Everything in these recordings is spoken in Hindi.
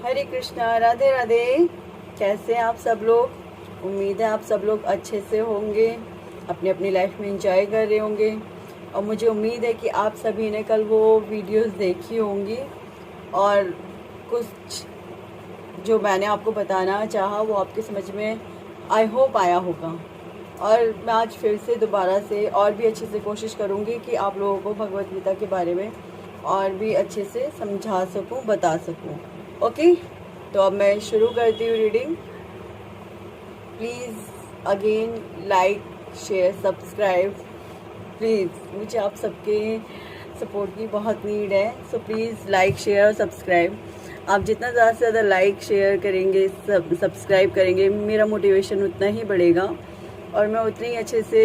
हरे कृष्णा, राधे राधे। कैसे हैं आप सब लोग? उम्मीद है आप सब लोग अच्छे से होंगे, अपनी अपनी लाइफ में एंजॉय कर रहे होंगे। और मुझे उम्मीद है कि आप सभी ने कल वो वीडियोस देखी होंगी और कुछ जो मैंने आपको बताना चाहा वो आपके समझ में आई होप आया होगा। और मैं आज फिर से दोबारा से और भी अच्छे से कोशिश करूँगी कि आप लोगों को भगवत गीता के बारे में और भी अच्छे से समझा सकूँ, बता सकूँ। ओके, तो अब मैं शुरू करती हूँ reading. Please again like, share, subscribe. Please मुझे आप सबके सपोर्ट की बहुत नीड है। सो प्लीज़ लाइक, शेयर और सब्सक्राइब। आप जितना ज़्यादा से ज़्यादा लाइक, शेयर करेंगे, सब्सक्राइब करेंगे, मेरा मोटिवेशन उतना ही बढ़ेगा और मैं उतनी ही अच्छे से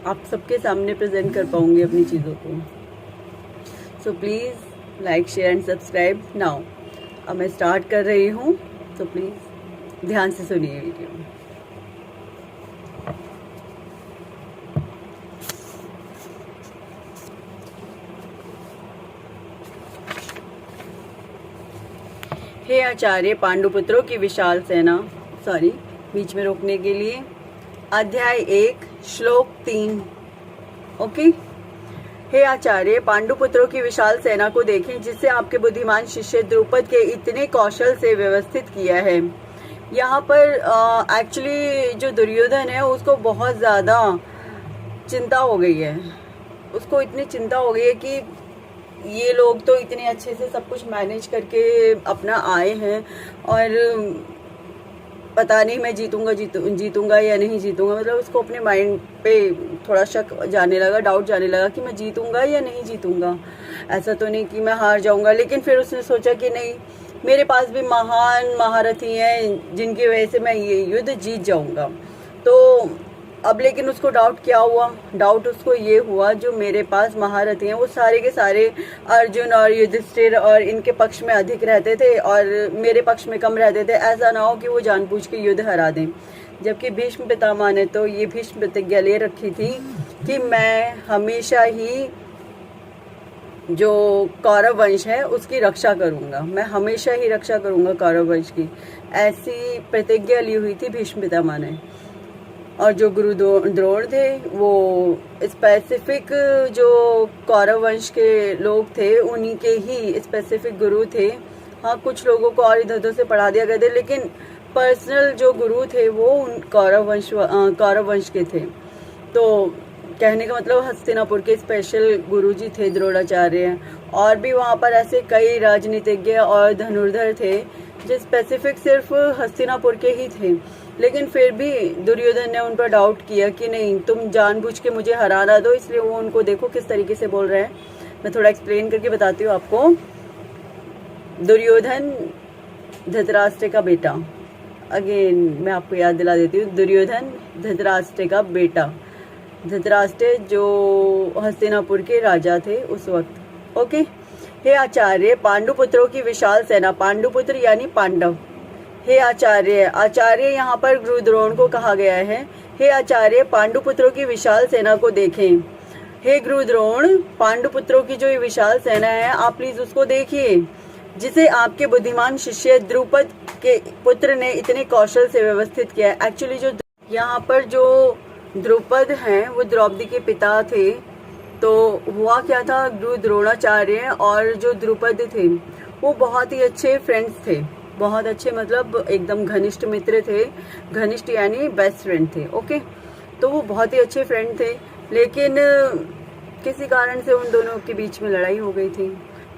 आप सबके सामने प्रेजेंट कर पाऊँगी अपनी चीज़ों को। So please like, share and subscribe now. अब मैं स्टार्ट कर रही हूँ, तो प्लीज़ ध्यान से सुनिए वीडियो। हे आचार्य, पांडुपुत्रों की विशाल सेना, बीच में रोकने के लिए। अध्याय 1, श्लोक 3। ओके। हे आचार्य, पांडुपुत्रों की विशाल सेना को देखें जिसे आपके बुद्धिमान शिष्य द्रुपद के इतने कौशल से व्यवस्थित किया है। यहाँ पर एक्चुअली जो दुर्योधन है उसको बहुत ज़्यादा चिंता हो गई है। उसको इतनी चिंता हो गई है कि ये लोग तो इतने अच्छे से सब कुछ मैनेज करके अपना आए हैं और पता नहीं मैं जीतूंगा या नहीं जीतूंगा। मतलब उसको अपने माइंड पे थोड़ा शक जाने लगा, डाउट जाने लगा कि मैं जीतूंगा या नहीं जीतूंगा। ऐसा तो नहीं कि मैं हार जाऊंगा। लेकिन फिर उसने सोचा कि नहीं, मेरे पास भी महान महारथी हैं जिनकी वजह से मैं ये युद्ध जीत जाऊंगा। तो अब लेकिन उसको डाउट क्या हुआ? डाउट उसको ये हुआ, जो मेरे पास महारथी हैं वो सारे के सारे अर्जुन और युधिष्ठिर और इनके पक्ष में अधिक रहते थे और मेरे पक्ष में कम रहते थे। ऐसा ना हो कि वो जानबूझ के युद्ध हरा दें। जबकि भीष्म पितामह ने तो ये भीष्म प्रतिज्ञा ले रखी थी कि मैं हमेशा ही जो कौरव वंश है उसकी रक्षा करूंगा, मैं हमेशा ही रक्षा करूंगा कौरव वंश की। ऐसी प्रतिज्ञा ली हुई थी भीष्म पितामह ने। और जो गुरु द्रोण थे वो स्पेसिफिक जो कौरव वंश के लोग थे उन्हीं के ही स्पेसिफिक गुरु थे। हाँ, कुछ लोगों को और इधर उधर से पढ़ा दिया गया था, लेकिन पर्सनल जो गुरु थे वो उन कौरव वंश के थे। तो कहने का मतलब हस्तिनापुर के स्पेशल गुरुजी थे द्रोणाचार्य। और भी वहाँ पर ऐसे कई राजनीतिज्ञ और धनुर्धर थे जो स्पेसिफिक सिर्फ हस्तिनापुर के ही थे। लेकिन फिर भी दुर्योधन ने उन पर डाउट किया कि नहीं, तुम जानबूझ के मुझे हराना दो। इसलिए वो उनको देखो किस तरीके से बोल रहे हैं। मैं थोड़ा एक्सप्लेन करके बताती हूँ आपको। दुर्योधन धृतराष्ट्र का बेटा, अगेन मैं आपको याद दिला देती हूँ, दुर्योधन धृतराष्ट्र का बेटा। धृतराष्ट्र जो हस्तिनापुर के राजा थे उस वक्त। ओके। हे आचार्य, पांडुपुत्रों की विशाल सेना, पांडुपुत्र यानी पांडव। हे आचार्य, आचार्य यहाँ पर गुरु द्रोण को कहा गया है। हे आचार्य, पांडुपुत्रों की विशाल सेना को देखें। हे गुरु द्रोण, पांडुपुत्रों की जो ये विशाल सेना है आप प्लीज उसको देखिए जिसे आपके बुद्धिमान शिष्य द्रुपद के पुत्र ने इतने कौशल से व्यवस्थित किया है। एक्चुअली जो यहाँ पर जो द्रुपद हैं वो द्रौपदी के पिता थे। तो हुआ क्या था, गुरु द्रोणाचार्य और जो द्रुपद थे वो बहुत ही अच्छे फ्रेंड्स थे। बहुत अच्छे मतलब एकदम घनिष्ठ मित्र थे। घनिष्ठ यानी बेस्ट फ्रेंड थे। ओके। तो वो बहुत ही अच्छे फ्रेंड थे, लेकिन किसी कारण से उन दोनों के बीच में लड़ाई हो गई थी।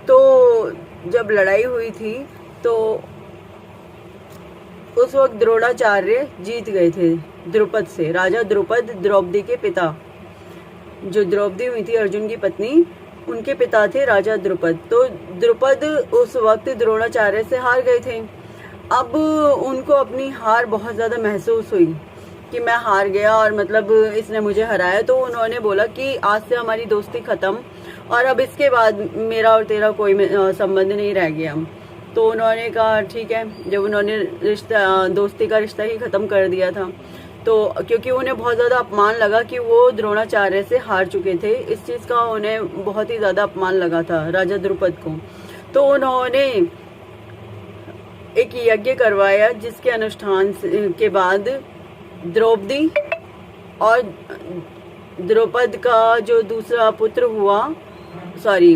तो जब लड़ाई हुई थी तो उस वक्त द्रोणाचार्य जीत गए थे द्रुपद से। राजा द्रुपद, द्रौपदी के पिता, जो द्रौपदी हुई थी अर्जुन की पत्नी, उनके पिता थे राजा द्रुपद। तो द्रुपद उस वक्त द्रोणाचार्य से हार गए थे। अब उनको अपनी हार बहुत ज़्यादा महसूस हुई कि मैं हार गया और मतलब इसने मुझे हराया। तो उन्होंने बोला कि आज से हमारी दोस्ती ख़त्म और अब इसके बाद मेरा और तेरा कोई संबंध नहीं रह गया। तो उन्होंने कहा ठीक है। जब उन्होंने दोस्ती का रिश्ता ही ख़त्म कर दिया था, तो क्योंकि उन्हें बहुत ज़्यादा अपमान लगा कि वो द्रोणाचार्य से हार चुके थे, इस चीज़ का उन्हें बहुत ही ज़्यादा अपमान लगा था राजा द्रुपद को। तो उन्होंने एक यज्ञ करवाया, जिसके अनुष्ठान के बाद द्रौपदी और द्रौपद का जो दूसरा पुत्र हुआ, सॉरी,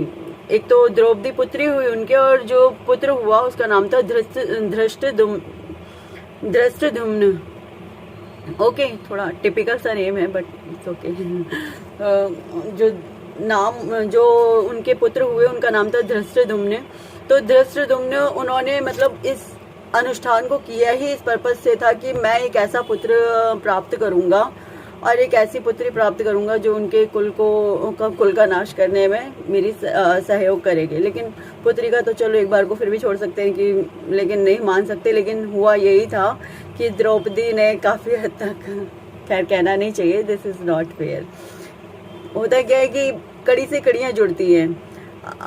एक तो द्रौपदी पुत्री हुई उनके, और जो पुत्र हुआ उसका नाम था धृष्टद्युम्न। ओके, थोड़ा टिपिकल सा नेम है बट इट्स ओके। जो नाम जो उनके पुत्र हुए उनका नाम था धृष्टद्युम्न। तो धृष्टद्युम्न उन्होंने मतलब इस अनुष्ठान को किया ही इस पर्पज से था कि मैं एक ऐसा पुत्र प्राप्त करूंगा और एक ऐसी पुत्री प्राप्त करूंगा जो उनके कुल का नाश करने में मेरी सहयोग करेगी। लेकिन पुत्री का तो चलो एक बार को फिर भी छोड़ सकते हैं कि, लेकिन नहीं मान सकते। लेकिन हुआ यही था कि द्रौपदी ने काफ़ी हद तक, खैर कहना नहीं चाहिए, दिस इज़ नॉट फेयर। होता क्या है कि कड़ी से कड़ियाँ जुड़ती हैं।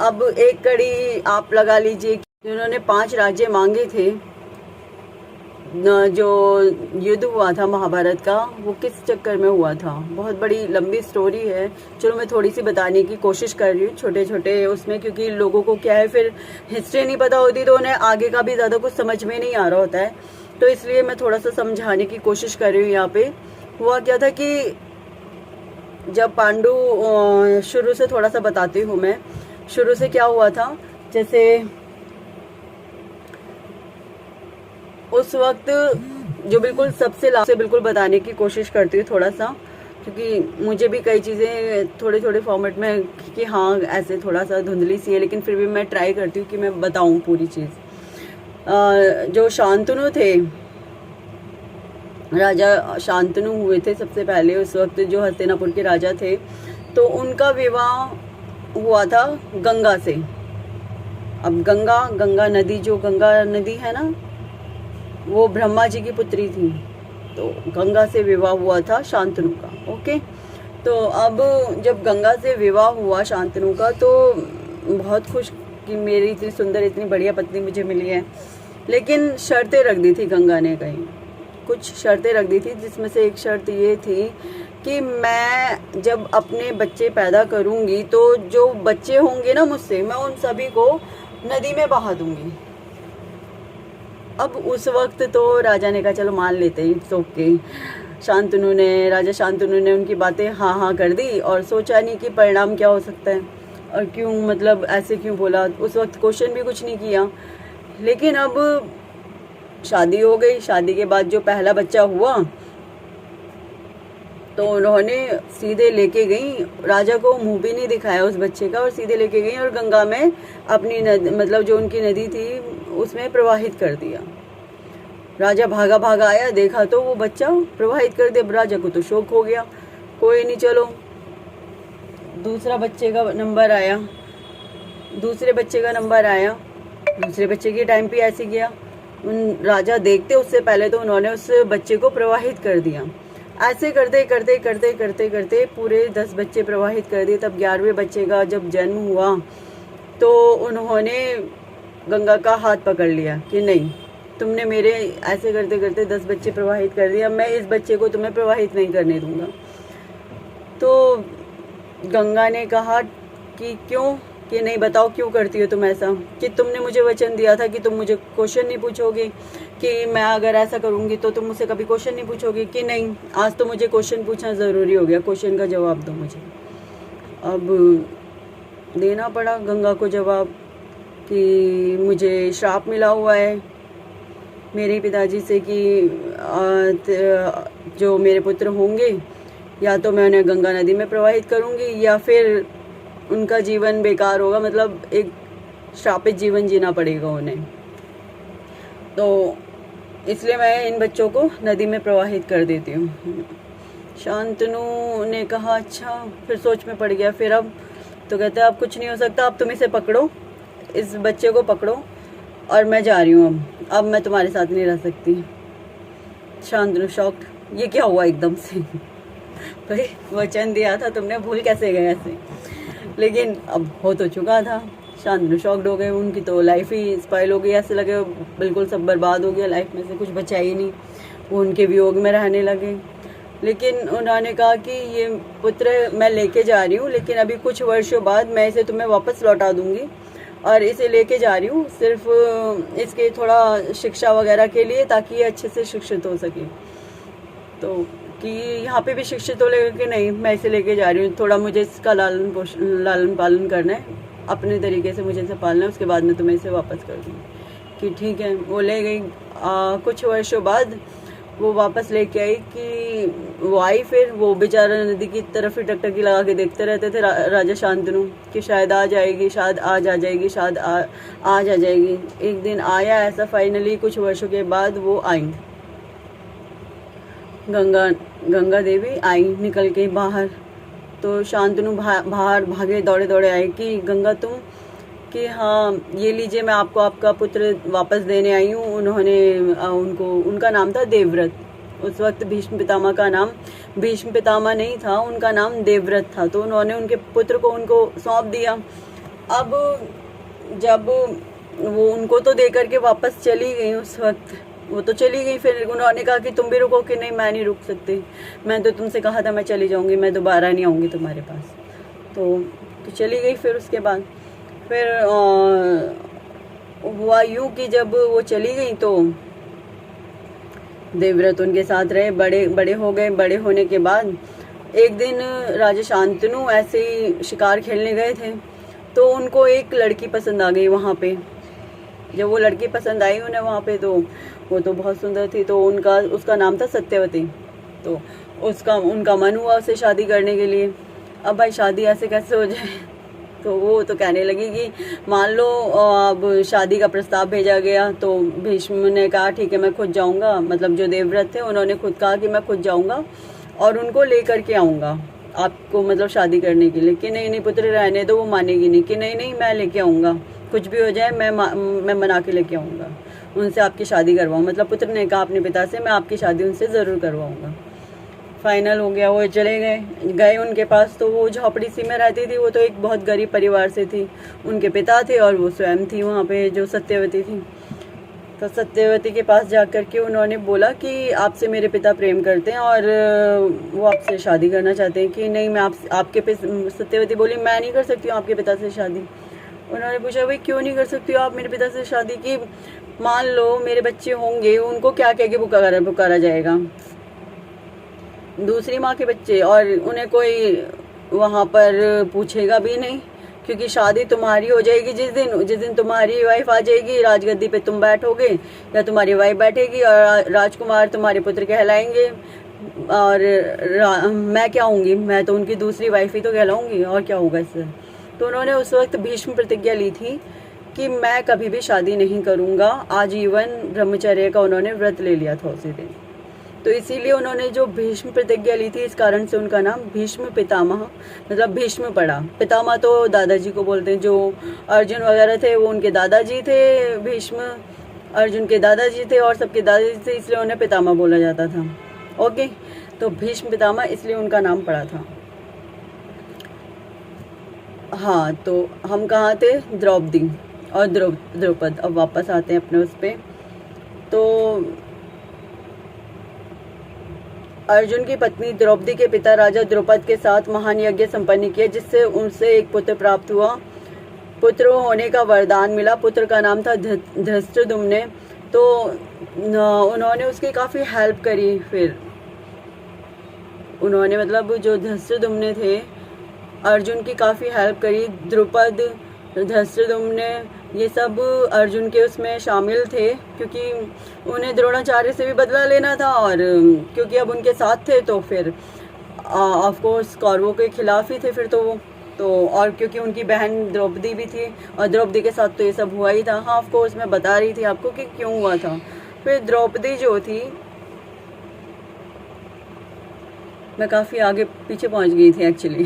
अब एक कड़ी आप लगा लीजिए कि उन्होंने 5 राज्य मांगे थे, जो युद्ध हुआ था महाभारत का, वो किस चक्कर में हुआ था, बहुत बड़ी लंबी स्टोरी है। चलो मैं थोड़ी सी बताने की कोशिश कर रही हूँ छोटे छोटे उसमें, क्योंकि लोगों को क्या है फिर हिस्ट्री नहीं पता होती तो उन्हें आगे का भी ज़्यादा कुछ समझ में नहीं आ रहा होता है, तो इसलिए मैं थोड़ा सा समझाने की कोशिश कर रही हूँ। यहाँ पे हुआ क्या था कि जब पांडु, शुरू से थोड़ा सा बताती हूँ मैं, शुरू से क्या हुआ था। जैसे उस वक्त जो बिल्कुल सबसे लास्ट से बिल्कुल बताने की कोशिश करती हूँ थोड़ा सा, क्योंकि मुझे भी कई चीज़ें थोड़े थोड़े फॉर्मेट में कि हाँ ऐसे थोड़ा सा धुंधली सी है, लेकिन फिर भी मैं ट्राई करती हूँ कि मैं बताऊँ पूरी चीज़। जो शांतनु थे, राजा शांतनु हुए थे सबसे पहले उस वक्त, जो हस्तिनापुर के राजा थे, तो उनका विवाह हुआ था गंगा से। अब गंगा नदी, जो गंगा नदी है ना, वो ब्रह्मा जी की पुत्री थी, तो गंगा से विवाह हुआ था शांतनु का। ओके, तो अब जब गंगा से विवाह हुआ शांतनु का, तो बहुत खुश कि मेरी इतनी सुंदर इतनी बढ़िया पत्नी मुझे मिली है। लेकिन शर्तें रख दी थी गंगा ने, कहीं कुछ शर्तें रख दी थी, जिसमें से एक शर्त ये थी कि मैं जब अपने बच्चे पैदा करूंगी तो जो बच्चे होंगे ना मुझसे, मैं उन सभी को नदी में बहा दूंगी। अब उस वक्त तो राजा ने कहा चलो मान लेते हैं, इट्स ओके। राजा शांतनु ने उनकी बातें हाँ हाँ कर दी, और सोचा नहीं कि परिणाम क्या हो सकता है और क्यों, मतलब ऐसे क्यों बोला। उस वक्त क्वेश्चन भी कुछ नहीं किया। लेकिन अब शादी हो गई, शादी के बाद जो पहला बच्चा हुआ तो उन्होंने सीधे लेके गई, राजा को मुंह भी नहीं दिखाया उस बच्चे का, और सीधे लेके गई और गंगा में अपनी मतलब जो उनकी नदी थी उसमें प्रवाहित कर दिया। राजा भागा आया, देखा तो वो बच्चा प्रवाहित कर दिया। राजा को तो शौक हो गया, कोई नहीं, चलो दूसरे बच्चे का नंबर आया। दूसरे बच्चे के टाइम पे ऐसे गया, राजा देखते उससे पहले तो उन्होंने उस बच्चे को प्रवाहित कर दिया। ऐसे करते पूरे 10 बच्चे प्रवाहित कर दिए। तब 11वें बच्चे का जब जन्म हुआ तो उन्होंने गंगा का हाथ पकड़ लिया कि नहीं, तुमने मेरे ऐसे करते 10 बच्चे प्रवाहित कर दिया, मैं इस बच्चे को तुम्हें प्रवाहित नहीं करने दूंगा। तो गंगा ने कहा कि क्यों, कि नहीं, बताओ क्यों करती हो तुम ऐसा, कि तुमने मुझे वचन दिया था कि तुम मुझे क्वेश्चन नहीं पूछोगे, कि मैं अगर ऐसा करूँगी तो तुम मुझसे कभी क्वेश्चन नहीं पूछोगे, कि नहीं आज तो मुझे क्वेश्चन पूछना ज़रूरी हो गया, क्वेश्चन का जवाब दो मुझे। अब देना पड़ा गंगा को जवाब कि मुझे श्राप मिला हुआ है मेरे पिताजी से कि जो मेरे पुत्र होंगे या तो मैं उन्हें गंगा नदी में प्रवाहित करूँगी या फिर उनका जीवन बेकार होगा, मतलब एक श्रापित जीवन जीना पड़ेगा उन्हें। तो इसलिए मैं इन बच्चों को नदी में प्रवाहित कर देती हूँ। शांतनु ने कहा अच्छा, फिर सोच में पड़ गया। फिर अब तो कहते हैं अब कुछ नहीं हो सकता, अब तुम इसे पकड़ो, इस बच्चे को पकड़ो और मैं जा रही हूँ, अब मैं तुम्हारे साथ नहीं रह सकती। शांतनु शॉक्ड, ये क्या हुआ एकदम से भाई वचन दिया था तुमने, भूल कैसे गए ऐसे। लेकिन अब हो तो चुका था। शांतनु शॉक्ड हो गए, उनकी तो लाइफ ही स्पॉइल हो गई, ऐसे लगे बिल्कुल सब बर्बाद हो गया, लाइफ में से कुछ बचा ही नहीं। वो उनके वियोग में रहने लगे। लेकिन उन्होंने कहा कि ये पुत्र मैं लेके जा रही हूँ, लेकिन अभी कुछ वर्षों बाद मैं इसे तुम्हें वापस लौटा दूंगी और इसे लेके जा रही हूँ सिर्फ इसके थोड़ा शिक्षा वगैरह के लिए, ताकि ये अच्छे से शिक्षित हो सके। तो कि यहाँ पे भी शिक्षित हो लेगा कि नहीं, मैं इसे लेके जा रही हूँ, थोड़ा मुझे इसका लालन पालन करना है, अपने तरीके से मुझे इसे पालना है, उसके बाद में तुम्हें इसे वापस कर दूँगी। कि ठीक है। वो ले गई। कुछ वर्षों बाद वो वापस लेके आई कि वो आई, फिर वो बेचारा नदी की तरफ ही टकटकी लगा के देखते रहते थे राजा शांतनु कि शायद आ जाएगी, शायद आज आ जाएगी, शायद आज आ जाएगी। एक दिन आया ऐसा, फाइनली कुछ वर्षों के बाद वो आई। गंगा देवी आई निकल के बाहर। तो शांतनु बाहर भागे, दौड़े दौड़े आए कि गंगा तुम, कि हाँ ये लीजिए, मैं आपको आपका पुत्र वापस देने आई हूँ। उनका नाम था देवव्रत। उस वक्त भीष्म पितामह का नाम भीष्म पितामह नहीं था, उनका नाम देवव्रत था। तो उन्होंने उनके पुत्र को उनको सौंप दिया। अब जब वो उनको तो दे करके वापस चली गई, उस वक्त वो तो चली गई, फिर उन्होंने कहा कि तुम भी रुको, कि नहीं मैं नहीं रुक सकती, मैं तो तुमसे कहा था मैं चली जाऊंगी, मैं दोबारा नहीं आऊँगी तुम्हारे पास। तो चली गई। फिर उसके बाद फिर हुआ यूँ कि जब वो चली गई तो देवव्रत उनके साथ रहे, बड़े हो गए। बड़े होने के बाद एक दिन राजा शांतनु ऐसे ही शिकार खेलने गए थे, तो उनको एक लड़की पसंद आ गई वहाँ पे। जब वो लड़की पसंद आई उन्हें वहाँ पे, तो वो तो बहुत सुंदर थी, तो उसका नाम था सत्यवती। तो उनका मन हुआ उससे शादी करने के लिए। अब भाई शादी ऐसे कैसे हो जाए, तो वो तो कहने लगी कि मान लो अब शादी का प्रस्ताव भेजा गया, तो भीष्म ने कहा ठीक है मैं खुद जाऊंगा, मतलब जो देवव्रत थे उन्होंने खुद कहा कि मैं खुद जाऊंगा और उनको लेकर के आऊँगा आपको, मतलब शादी करने के लिए। कि नहीं पुत्र रहने दो, वो मानेगी नहीं। कि नहीं मैं लेके आऊँगा, कुछ भी हो जाए मैं मना के लेके आऊँगा, उनसे आपकी शादी करवाऊँ। मतलब पुत्र ने कहा अपने पिता से मैं आपकी शादी उनसे ज़रूर करवाऊँगा। फाइनल हो गया। वो चले गए उनके पास। तो वो झोपड़ी सी में रहती थी, वो तो एक बहुत गरीब परिवार से थी। उनके पिता थे और वो स्वयं थी वहाँ पे जो सत्यवती थी। तो सत्यवती के पास जा कर के उन्होंने बोला कि आपसे मेरे पिता प्रेम करते हैं और वो आपसे शादी करना चाहते हैं। कि नहीं मैं आपके सत्यवती बोली मैं नहीं कर सकती हूँ आपके पिता से शादी। उन्होंने पूछा भाई क्यों नहीं कर सकती हो आप मेरे पिता से शादी? की मान लो मेरे बच्चे होंगे, उनको क्या कह के पुकारा जाएगा, दूसरी माँ के बच्चे, और उन्हें कोई वहाँ पर पूछेगा भी नहीं, क्योंकि शादी तुम्हारी हो जाएगी जिस दिन तुम्हारी वाइफ आ जाएगी राजगद्दी पे, तुम बैठोगे या तुम्हारी वाइफ बैठेगी और राजकुमार तुम्हारे पुत्र कहलाएंगे। और मैं क्या होंगी? मैं तो उनकी दूसरी वाइफ ही तो कहलाऊंगी, और क्या होगा इससे। तो उन्होंने उस वक्त भीष्म प्रतिज्ञा ली थी कि मैं कभी भी शादी नहीं करूँगा। आजीवन ब्रह्मचर्य का उन्होंने व्रत ले लिया था उसी दिन। तो इसीलिए उन्होंने जो भीष्म प्रतिज्ञा ली थी, इस कारण से उनका नाम भीष्म पितामह, मतलब भीष्म पड़ा। पितामह तो दादाजी को बोलते हैं, जो अर्जुन वगैरह थे वो उनके दादाजी थे, भीष्म अर्जुन के दादाजी थे और सबके दादाजी थे, इसलिए उन्हें पितामह बोला जाता था। ओके, तो भीष्म पितामह इसलिए उनका नाम पड़ा था। हाँ, तो हम कहाँ थे? द्रौपदी और द्रौपद। अब वापस आते हैं अपने उस पर। तो अर्जुन की पत्नी द्रौपदी के पिता राजा द्रुपद के साथ महान यज्ञ संपन्न किया, जिससे उनसे एक पुत्र प्राप्त हुआ। पुत्र होने का वरदान मिला। पुत्र का नाम था धृष्टद्युम्न। तो उन्होंने उसकी काफ़ी हेल्प करी। फिर उन्होंने, मतलब जो धृष्टद्युम्न थे, अर्जुन की काफ़ी हेल्प करी। द्रुपद, धृष्टद्युम्न, ये सब अर्जुन के उसमें शामिल थे, क्योंकि उन्हें द्रोणाचार्य से भी बदला लेना था, और क्योंकि अब उनके साथ थे तो फिर ऑफ कोर्स कौरवों के खिलाफ ही थे फिर तो और क्योंकि उनकी बहन द्रौपदी भी थी और द्रौपदी के साथ तो ये सब हुआ ही था। हाँ, ऑफ कोर्स मैं बता रही थी आपको कि क्यों हुआ था। फिर द्रौपदी जो थी, मैं काफ़ी आगे पीछे पहुंच गई थी एक्चुअली।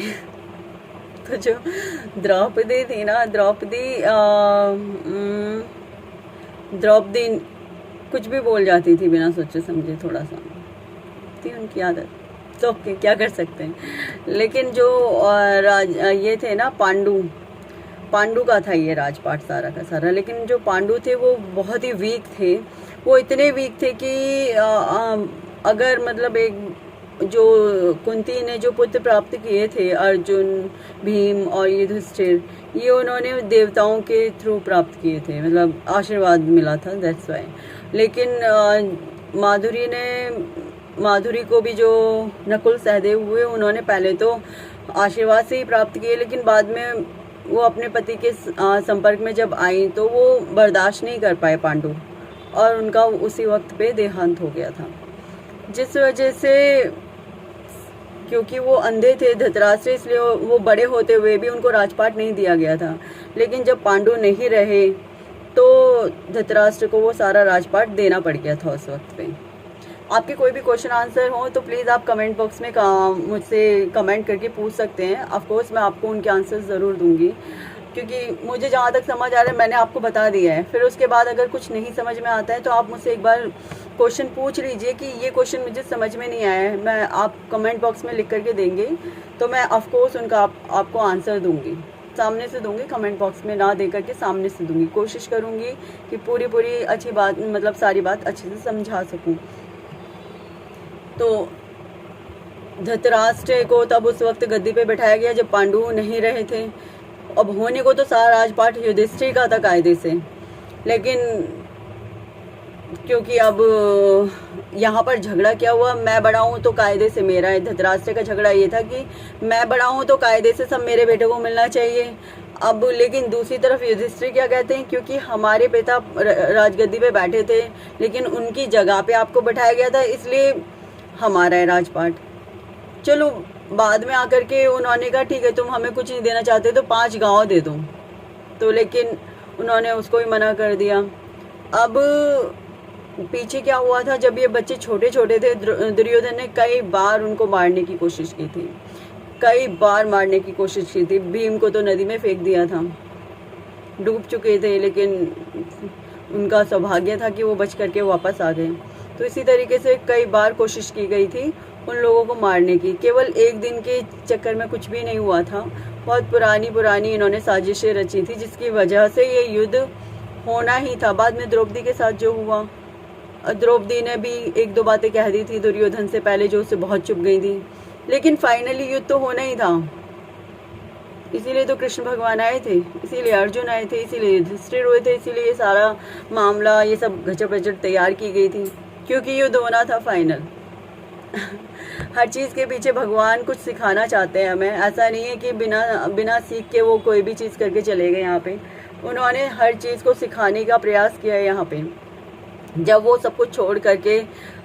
तो जो द्रौपदी थी ना, द्रौपदी कुछ भी बोल जाती थी बिना सोचे समझे, थोड़ा सा थी उनकी आदत। तो क्या कर सकते हैं। लेकिन जो ये थे ना, पांडु का था ये राजपाट सारा का सारा। लेकिन जो पांडु थे वो बहुत ही वीक थे। वो इतने वीक थे कि अगर मतलब एक जो कुंती ने जो पुत्र प्राप्त किए थे, अर्जुन, भीम और युधिष्ठिर, ये उन्होंने देवताओं के थ्रू प्राप्त किए थे, मतलब आशीर्वाद मिला था, दैट्स वाई। लेकिन माधुरी को भी जो नकुल सहदेव हुए, उन्होंने पहले तो आशीर्वाद से ही प्राप्त किए, लेकिन बाद में वो अपने पति के संपर्क में जब आई तो वो बर्दाश्त नहीं कर पाए पांडु, और उनका उसी वक्त पे देहांत हो गया था। जिस वजह से, क्योंकि वो अंधे थे धृतराष्ट्र, इसलिए वो बड़े होते हुए भी उनको राजपाट नहीं दिया गया था। लेकिन जब पांडु नहीं रहे तो धृतराष्ट्र को वो सारा राजपाट देना पड़ गया था उस वक्त पे। आपके कोई भी क्वेश्चन आंसर हो तो प्लीज़ आप कमेंट बॉक्स में मुझसे कमेंट करके पूछ सकते हैं। ऑफ कोर्स मैं आपको उनके आंसर ज़रूर दूंगी, क्योंकि मुझे जहाँ तक समझ आ रहा है मैंने आपको बता दिया है। फिर उसके बाद अगर कुछ नहीं समझ में आता है तो आप मुझसे एक बार क्वेश्चन पूछ लीजिए कि ये क्वेश्चन मुझे समझ में नहीं आया है, मैं आप कमेंट बॉक्स में लिख करके देंगे तो मैं ऑफ कोर्स उनका आपको आंसर दूंगी, सामने से दूंगी, कमेंट बॉक्स में ना दे करके सामने से दूंगी। कोशिश करूंगी कि पूरी अच्छी बात, मतलब सारी बात अच्छे से समझा सकूं। तो धृतराष्ट्र को तब उस वक्त गद्दी पे बैठाया गया जब पांडु नहीं रहे थे। अब होने को तो सारा राजपाट युधिष्ठिर का था कायदे से, लेकिन क्योंकि अब यहाँ पर झगड़ा क्या हुआ, मैं बड़ा हूँ तो कायदे से मेरा है। धृतराष्ट्र का झगड़ा ये था कि मैं बड़ा हूँ तो कायदे से सब मेरे बेटे को मिलना चाहिए। अब लेकिन दूसरी तरफ युधिष्ठिर क्या कहते हैं, क्योंकि हमारे पिता राजगद्दी पे बैठे थे लेकिन उनकी जगह पे आपको बैठाया गया था, इसलिए हमारा है राजपाट। चलो बाद में आकर के उन्होंने कहा ठीक है तुम हमें कुछ नहीं देना चाहते तो 5 गांव दे दो, तो लेकिन उन्होंने उसको ही मना कर दिया। अब पीछे क्या हुआ था, जब ये बच्चे छोटे छोटे थे दुर्योधन ने कई बार उनको मारने की कोशिश की थी, कई बार मारने की कोशिश की थी। भीम को तो नदी में फेंक दिया था, डूब चुके थे, लेकिन उनका सौभाग्य था कि वो बच करके वापस आ गए। तो इसी तरीके से कई बार कोशिश की गई थी उन लोगों को मारने की, केवल एक दिन के चक्कर में कुछ भी नहीं हुआ था। बहुत पुरानी इन्होंने साजिशें रची थी जिसकी वजह से ये युद्ध होना ही था। बाद में द्रौपदी के साथ जो हुआ, द्रौपदी ने भी 1-2 बातें कह दी थी दुर्योधन से पहले जो उससे बहुत चुप गई थी, लेकिन फाइनली युद्ध तो होना ही था। इसीलिए तो कृष्ण भगवान आए थे, इसीलिए अर्जुन आए थे, इसीलिए युधिष्ठिर हुए थे, इसीलिए ये सारा मामला, ये सब घचपचट तैयार की गई थी, क्योंकि युद्ध होना था फाइनल। हर चीज़ के पीछे भगवान कुछ सिखाना चाहते हैं हमें। ऐसा नहीं है कि बिना सीख के वो कोई भी चीज़ करके चले गए। यहाँ पे उन्होंने हर चीज़ को सिखाने का प्रयास किया है। यहाँ पे जब वो सब कुछ छोड़ करके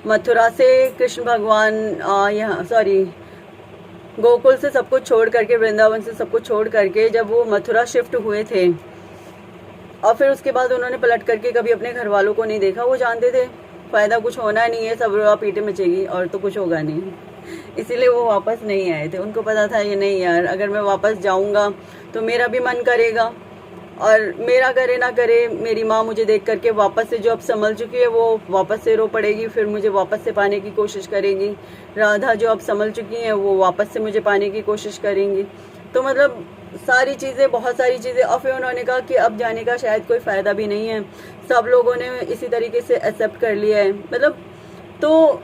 मथुरा से कृष्ण भगवान गोकुल से सब कुछ छोड़ करके, वृंदावन से सब कुछ छोड़ करके जब वो मथुरा शिफ्ट हुए थे, और फिर उसके बाद उन्होंने पलट करके कभी अपने घर वालों को नहीं देखा। वो जानते थे फ़ायदा कुछ होना नहीं है, सब पीटे मचेगी और तो कुछ होगा नहीं, इसीलिए वो वापस नहीं आए थे। उनको पता था ये नहीं यार, अगर मैं वापस जाऊंगा तो मेरा भी मन करेगा, और मेरा करे ना करे मेरी माँ मुझे देख करके वापस से, जो अब संभल चुकी है वो वापस से रो पड़ेगी, फिर मुझे वापस से पाने की कोशिश करेगी। राधा जो अब संभल चुकी हैं वो वापस से मुझे पाने की कोशिश करेंगी। तो मतलब सारी चीज़ें, बहुत सारी चीज़ें। और फिर उन्होंने कहा कि अब जाने का शायद कोई फ़ायदा भी नहीं है, सब लोगों ने इसी तरीके से एक्सेप्ट कर लिया है। मतलब तो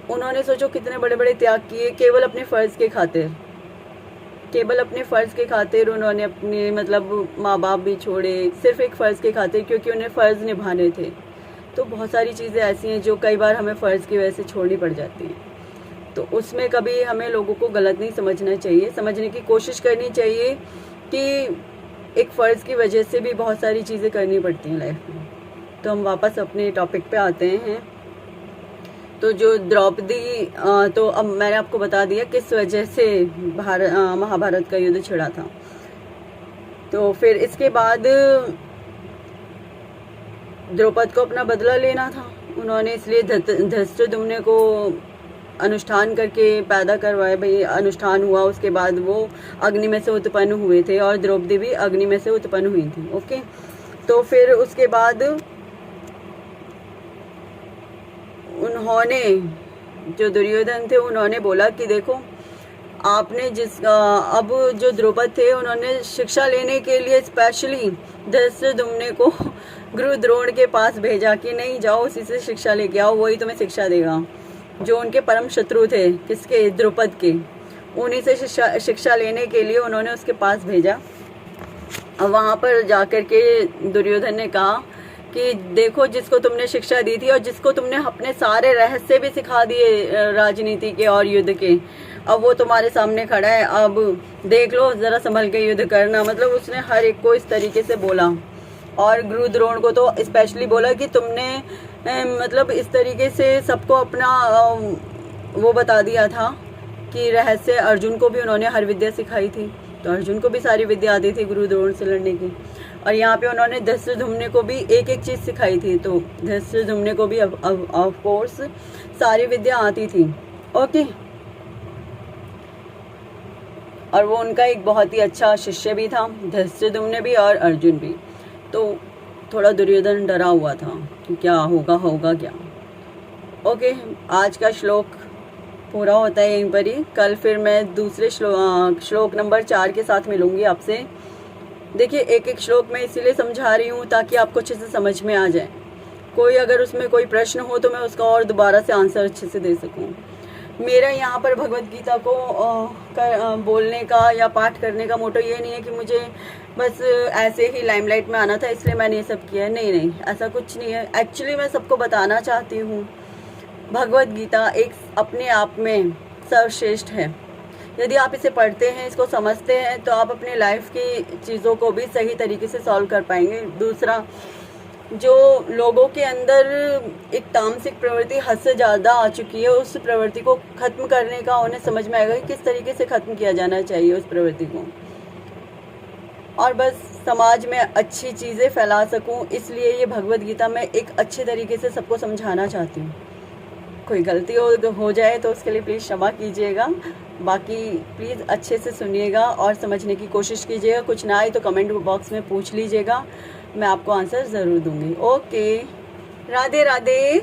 उन्होंने सोचो कितने बड़े बड़े त्याग किए केवल अपने फ़र्ज़ के खातिर, केवल अपने फ़र्ज़ के खातिर उन्होंने अपने मतलब माँ बाप भी छोड़े, सिर्फ एक फ़र्ज़ के खातिर, क्योंकि उन्हें फ़र्ज़ निभाने थे। तो बहुत सारी चीज़ें ऐसी हैं जो कई बार हमें फ़र्ज़ की वजह से छोड़नी पड़ जाती हैं। तो उसमें कभी हमें लोगों को गलत नहीं समझना चाहिए, समझने की कोशिश करनी चाहिए कि एक फ़र्ज़ की वजह से भी बहुत सारी चीज़ें करनी पड़ती हैं लाइफ में। तो हम वापस अपने टॉपिक पे आते हैं। तो जो द्रौपदी, तो अब मैंने आपको बता दिया किस वजह से महाभारत का युद्ध छिड़ा था। तो फिर इसके बाद द्रौपद को अपना बदला लेना था उन्होंने, इसलिए धृष्टद्युम्न को अनुष्ठान करके पैदा करवाए। भाई अनुष्ठान हुआ, उसके बाद वो अग्नि में से उत्पन्न हुए थे, और द्रौपदी भी अग्नि में से उत्पन्न हुई थी। ओके, तो फिर उसके बाद उन्होंने, जो दुर्योधन थे, उन्होंने बोला कि देखो आपने अब जो द्रौपद थे उन्होंने शिक्षा लेने के लिए स्पेशली धृष्टद्युम्न को गुरु द्रोण के पास भेजा कि नहीं जाओ उसी से शिक्षा लेके आओ, वही तुम्हें शिक्षा देगा। जो उनके परम शत्रु थे, किसके, द्रुपद के, उन्हीं से शिक्षा लेने के लिए उन्होंने उसके पास भेजा। और वहाँ पर जाकर के दुर्योधन ने कहा कि देखो, जिसको तुमने शिक्षा दी थी और जिसको तुमने अपने सारे रहस्य भी सिखा दिए राजनीति के और युद्ध के, अब वो तुम्हारे सामने खड़ा है, अब देख लो, जरा संभल के युद्ध करना। मतलब उसने हर एक को इस तरीके से बोला। और गुरु द्रोण को तो स्पेशली बोला कि तुमने मतलब इस तरीके से सबको अपना वो बता दिया था कि रहस्य। अर्जुन को भी उन्होंने हर विद्या सिखाई थी, तो अर्जुन को भी सारी विद्या आती थी गुरु द्रोण से लड़ने की। और यहाँ पे उन्होंने धृष्टद्युम्न को भी एक एक चीज़ सिखाई थी, तो धृष्टद्युम्न को भी ऑफ कोर्स सारी विद्या आती थी। ओके, और वो उनका एक बहुत ही अच्छा शिष्य भी था, धृष्टद्युम्न भी और अर्जुन भी। तो थोड़ा दुर्योधन डरा हुआ था कि क्या होगा क्या। ओके, आज का श्लोक पूरा होता है यहीं पर ही। कल फिर मैं दूसरे श्लोक नंबर 4 के साथ मिलूंगी आपसे। देखिए, एक एक श्लोक मैं इसीलिए समझा रही हूँ ताकि आपको अच्छे से समझ में आ जाए। कोई अगर उसमें कोई प्रश्न हो तो मैं उसका और दोबारा से आंसर अच्छे से दे सकूँ। मेरा यहाँ पर भगवत गीता को बोलने का या पाठ करने का मोटो ये नहीं है कि मुझे बस ऐसे ही लाइमलाइट में आना था इसलिए मैंने ये सब किया है। नहीं, ऐसा कुछ नहीं है। एक्चुअली मैं सबको बताना चाहती हूँ, भगवत गीता एक अपने आप में सर्वश्रेष्ठ है। यदि आप इसे पढ़ते हैं, इसको समझते हैं, तो आप अपने लाइफ की चीज़ों को भी सही तरीके से सॉल्व कर पाएंगे। दूसरा, जो लोगों के अंदर एक तामसिक प्रवृत्ति हद से ज़्यादा आ चुकी है, उस प्रवृत्ति को ख़त्म करने का उन्हें समझ में आएगा कि किस तरीके से ख़त्म किया जाना चाहिए उस प्रवृत्ति को। और बस समाज में अच्छी चीज़ें फैला सकूं, इसलिए ये भगवत गीता मैं एक अच्छे तरीके से सबको समझाना चाहती हूँ। कोई गलती हो जाए तो उसके लिए प्लीज़ क्षमा कीजिएगा। बाकी प्लीज़ अच्छे से सुनिएगा और समझने की कोशिश कीजिएगा। कुछ ना आए तो कमेंट बॉक्स में पूछ लीजिएगा, मैं आपको आंसर ज़रूर दूंगी। ओके, राधे राधे।